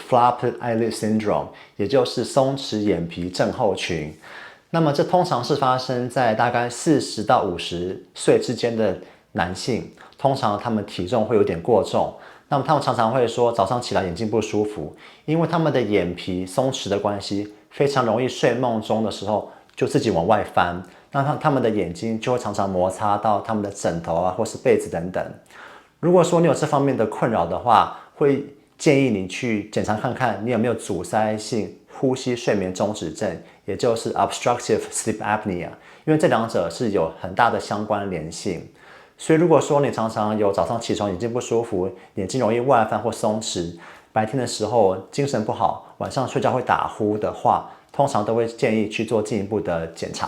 Floppy Eyelid Syndrome， 也就是松弛眼皮症候群。那么这通常是发生在大概40到50岁之间的男性，通常他们体重会有点过重。那么他们常常会说早上起来眼睛不舒服，因为他们的眼皮松弛的关系，非常容易睡梦中的时候就自己往外翻，那他们的眼睛就会常常摩擦到他们的枕头啊，或是被子等等。如果说你有这方面的困扰的话，会建议你去检查看看你有没有阻塞性呼吸睡眠中止症，也就是 obstructive sleep apnea， 因为这两者是有很大的相关联性。所以如果说你常常有早上起床眼睛不舒服，眼睛容易外翻或松弛，白天的时候精神不好，晚上睡觉会打呼的话，通常都会建议去做进一步的检查。